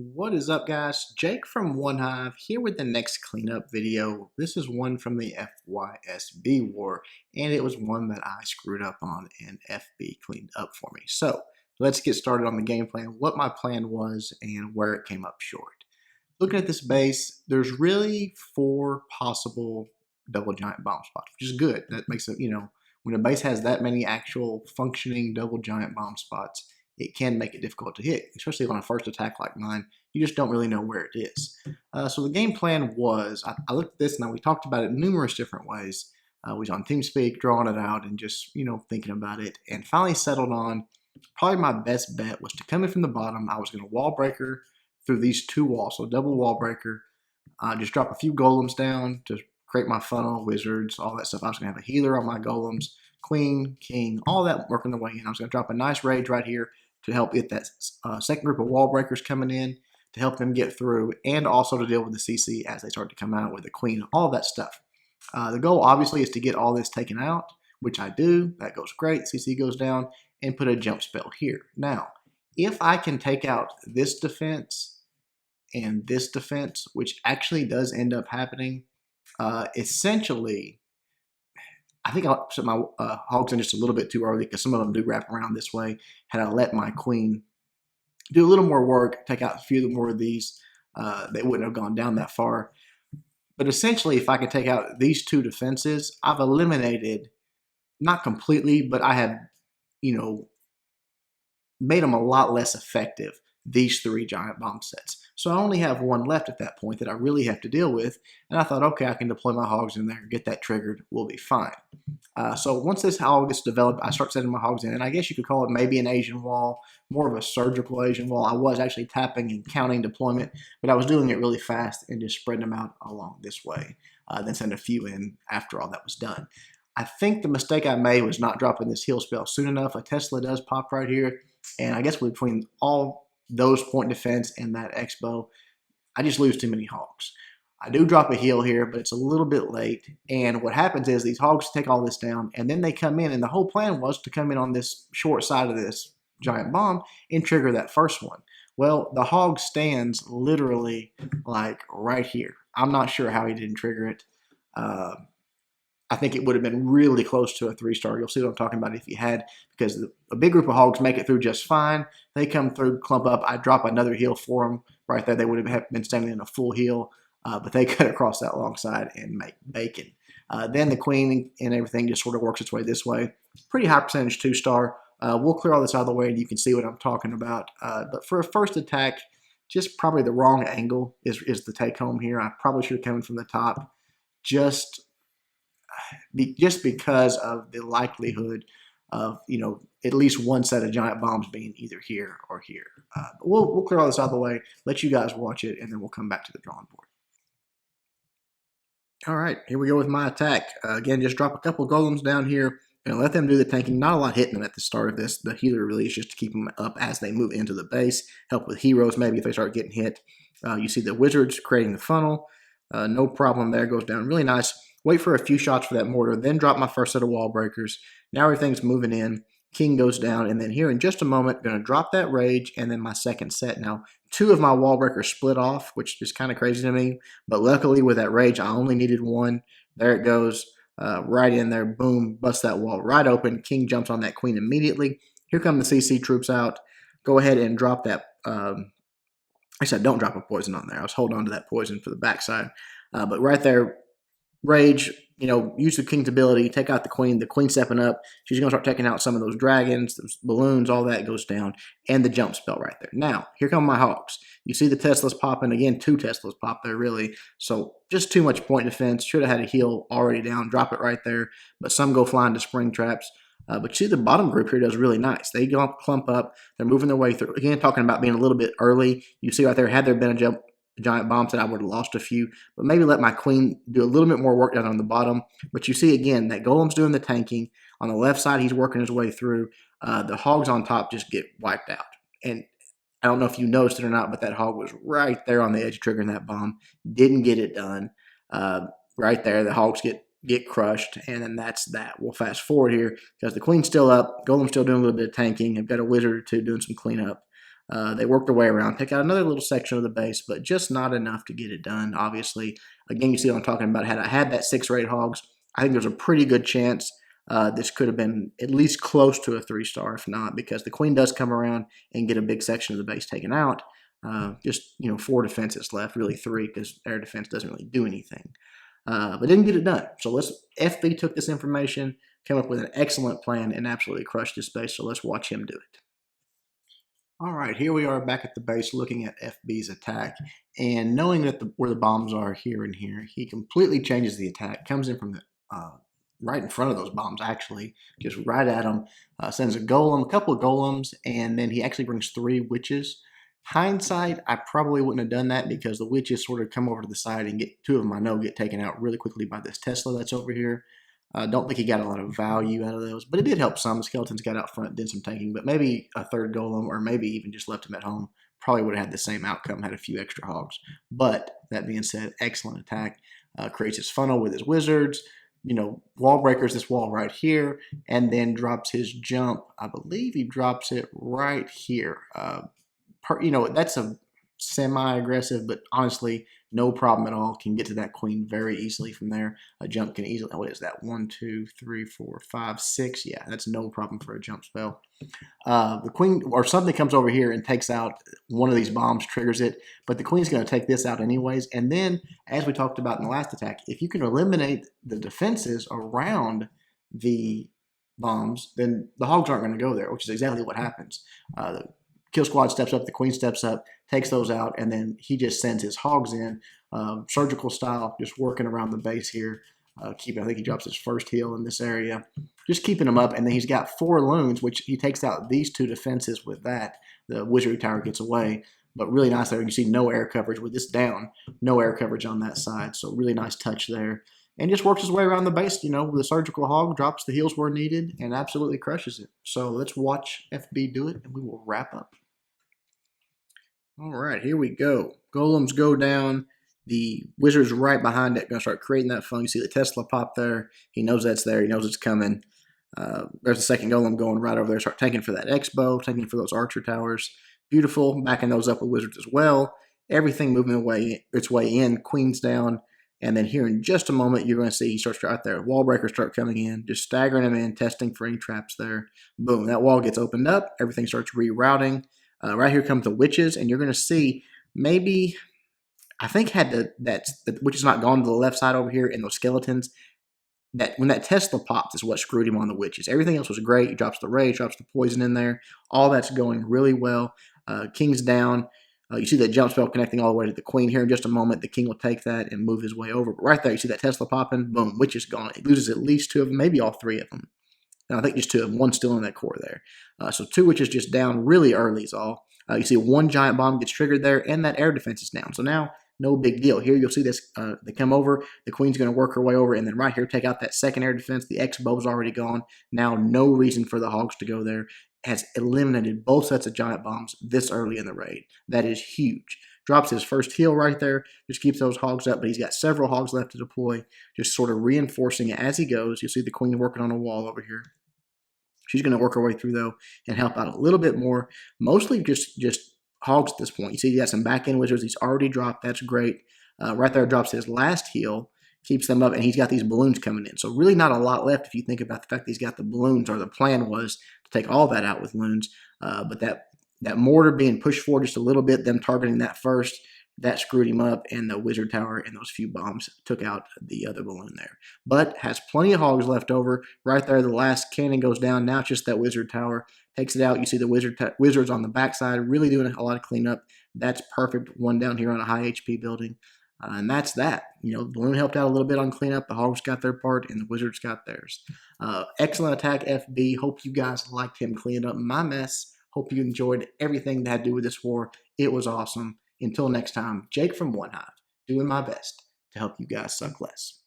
What is up, guys? Jake from One Hive here with the next cleanup video. This is one from the FYSB war, and it was one that I screwed up on and FB cleaned up for me. So let's get started on the game plan, what my plan was, and where it came up short. Looking at this base, there's really 4 possible double giant bomb spots, which is good. That makes it, when a base has that many actual functioning double giant bomb spots, it can make it difficult to hit, especially on a first attack like mine. You just don't really know where it is. So the game plan was, I looked at this and we talked about it numerous different ways. We was on TeamSpeak, drawing it out and just, thinking about it, and finally settled on probably my best bet was to come in from the bottom. I was going to wall breaker through these 2 walls, so double wall breaker, just drop a few golems down to create my funnel, wizards, all that stuff. I was going to have a healer on my golems, queen, king, all that working the way in. I was going to drop a nice rage right here to help get that second group of wall breakers coming in, to help them get through, and also to deal with the CC as they start to come out with the queen, all that stuff. The goal obviously is to get all this taken out, which I do. That goes great. CC goes down, and put a jump spell here. Now, if I can take out this defense and this defense, which actually does end up happening, essentially, I think I set my hogs in just a little bit too early because some of them do wrap around this way. Had I let my queen do a little more work, take out a few more of these, they wouldn't have gone down that far. But essentially, if I can take out these 2 defenses, I've eliminated, not completely, but I have, made them a lot less effective, these 3 giant bomb sets. So I only have 1 left at that point that I really have to deal with. And I thought, okay, I can deploy my hogs in there, get that triggered, we'll be fine. So once this hog gets developed, I start setting my hogs in. And I guess you could call it maybe an Asian wall, more of a surgical Asian wall. I was actually tapping and counting deployment, but I was doing it really fast and just spreading them out along this way. Then send a few in after all that was done. I think the mistake I made was not dropping this heal spell soon enough. A Tesla does pop right here. And I guess between all those point defense and that Expo, I just lose too many hogs. I do drop a heal here, but it's a little bit late. And what happens is these hogs take all this down, and then they come in, and the whole plan was to come in on this short side of this giant bomb and trigger that first one. Well, the hog stands literally like right here. I'm not sure how he didn't trigger it. I think it would have been really close to a 3-star. You'll see what I'm talking about if you had, because a big group of hogs make it through just fine. They come through, clump up. I drop another heal for them right there. They would have been standing in a full heal, but they cut across that long side and make bacon. Then the queen and everything just sort of works its way this way. Pretty high percentage 2-star. We'll clear all this out of the way and you can see what I'm talking about. But for a first attack, just probably the wrong angle is the take home here. I probably should have come in from the top. Just because of the likelihood of, at least 1 set of giant bombs being either here or here. But we'll clear all this out of the way, let you guys watch it, and then we'll come back to the drawing board. All right, here we go with my attack. Again, just drop a couple golems down here and let them do the tanking. Not a lot hitting them at the start of this. The healer really is just to keep them up as they move into the base, help with heroes maybe if they start getting hit. You see the wizards creating the funnel. No problem there, goes down really nice. Wait for a few shots for that mortar, then drop my first set of wall breakers. Now everything's moving in. King goes down, and then here in just a moment, going to drop that rage, and then my second set. Now, 2 of my wall breakers split off, which is kind of crazy to me, but luckily with that rage, I only needed 1. There it goes, right in there, boom, bust that wall right open. King jumps on that queen immediately. Here come the CC troops out. Go ahead and drop that, I said don't drop a poison on there. I was holding on to that poison for the backside, but right there, rage, use the king's ability, take out the queen stepping up. She's going to start taking out some of those dragons, those balloons, all that goes down, and the jump spell right there. Now, here come my hogs. You see the Teslas popping. Again, 2 Teslas pop there, really. So just too much point defense. Should have had a heal already down. Drop it right there, but some go flying to spring traps. But see, the bottom group here does really nice. They go clump up. They're moving their way through. Again, talking about being a little bit early. You see right there, had there been a giant bomb set, I would have lost a few, but maybe let my queen do a little bit more work down on the bottom. But you see again that golem's doing the tanking. On the left side, he's working his way through. The hogs on top just get wiped out. And I don't know if you noticed it or not, but that hog was right there on the edge of triggering that bomb. Didn't get it done. Right there, the hogs get crushed, and then that's that. We'll fast forward here because the queen's still up. Golem's still doing a little bit of tanking. I've got a wizard or 2 doing some cleanup. They worked their way around, take out another little section of the base, but just not enough to get it done, obviously. Again, you see what I'm talking about. Had I had that 6 or 8 hogs, I think there's a pretty good chance this could have been at least close to a 3-star, if not, because the queen does come around and get a big section of the base taken out. Just 4 defenses left, really 3, because air defense doesn't really do anything. But didn't get it done. So FB took this information, came up with an excellent plan, and absolutely crushed this base. So let's watch him do it. All right, here we are back at the base looking at FB's attack, and knowing that where the bombs are here and here, he completely changes the attack, comes in from the right in front of those bombs, actually, just right at them, sends a couple of golems, and then he actually brings 3 witches. Hindsight, I probably wouldn't have done that because the witches sort of come over to the side and get 2 of them I know get taken out really quickly by this Tesla that's over here. Don't think he got a lot of value out of those, but it did help some. The skeletons got out front, did some tanking, but maybe a 3rd golem or maybe even just left him at home probably would have had the same outcome, had a few extra hogs. But that being said, excellent attack. Creates his funnel with his wizards, wall breakers this wall right here, and then drops his jump. I believe he drops it right here. That's a semi-aggressive, but honestly, no problem at all. Can get to that queen very easily from there. A jump can easily, what is that? 1, 2, 3, 4, 5, 6. Yeah, that's no problem for a jump spell. The queen, or something comes over here and takes out one of these bombs, triggers it, but the queen's going to take this out anyways. And then, as we talked about in the last attack, if you can eliminate the defenses around the bombs, then the hogs aren't going to go there, which is exactly what happens. The kill squad steps up, the queen steps up, takes those out, and then he just sends his hogs in, surgical style, just working around the base here. I think he drops his first heal in this area, just keeping him up, and then he's got 4 loons, which he takes out these 2 defenses with that. The wizardry tower gets away, but really nice there. You see no air coverage with this down, no air coverage on that side, so really nice touch there. And just works his way around the base, with a surgical hog, drops the heals where needed, and absolutely crushes it. So let's watch FB do it, and we will wrap up. All right, here we go. Golems go down. The wizard's right behind it, going to start creating that fun. You see the Tesla pop there. He knows that's there. He knows it's coming. There's a second golem going right over there. Start tanking for that X-bow, tanking for those archer towers. Beautiful. Backing those up with wizards as well. Everything moving its way in. Queen's down. And then here in just a moment, you're going to see he starts right there. Wall breakers start coming in, just staggering them in, testing for any traps there. Boom, that wall gets opened up. Everything starts rerouting. Right here comes the witches, and you're going to see maybe, I think had the witches not gone to the left side over here in those skeletons, that when that Tesla pops is what screwed him on the witches. Everything else was great. He drops the rage, drops the poison in there. All that's going really well. King's down. You see that jump spell connecting all the way to the queen here in just a moment. The king will take that and move his way over. But right there, you see that Tesla popping. Boom, witch is gone. He loses at least 2 of them, maybe all 3 of them. No, I think just 2 of them. One's still in that core there. So 2 witches just down really early is all. You see 1 giant bomb gets triggered there, and that air defense is down. So now, no big deal. Here you'll see this, they come over, the queen's going to work her way over, and then right here, take out that second air defense. The X-bow's already gone. Now, no reason for the hogs to go there. Has eliminated both sets of giant bombs this early in the raid. That is huge. Drops his first heal right there. Just keeps those hogs up, but he's got several hogs left to deploy. Just sort of reinforcing it as he goes. You'll see the queen working on a wall over here. She's going to work her way through, though, and help out a little bit more. Mostly just hogs at this point. You see he got some back-end wizards. He's already dropped. That's great. Right there drops his last heal. Keeps them up, and he's got these balloons coming in. So really not a lot left if you think about the fact that he's got the balloons, or the plan was to take all that out with loons. But that mortar being pushed forward just a little bit, them targeting that first, that screwed him up, and the wizard tower and those few bombs took out the other balloon there. But has plenty of hogs left over. Right there, the last cannon goes down. Now it's just that wizard tower. Takes it out. You see the wizards on the backside really doing a lot of cleanup. That's perfect. One down here on a high HP building. And that's that. The balloon helped out a little bit on cleanup. The hogs got their part, and the wizards got theirs. Excellent attack, FB. Hope you guys liked him cleaning up my mess. Hope you enjoyed everything that had to do with this war. It was awesome. Until next time, Jake from One Hive, doing my best to help you guys suck less.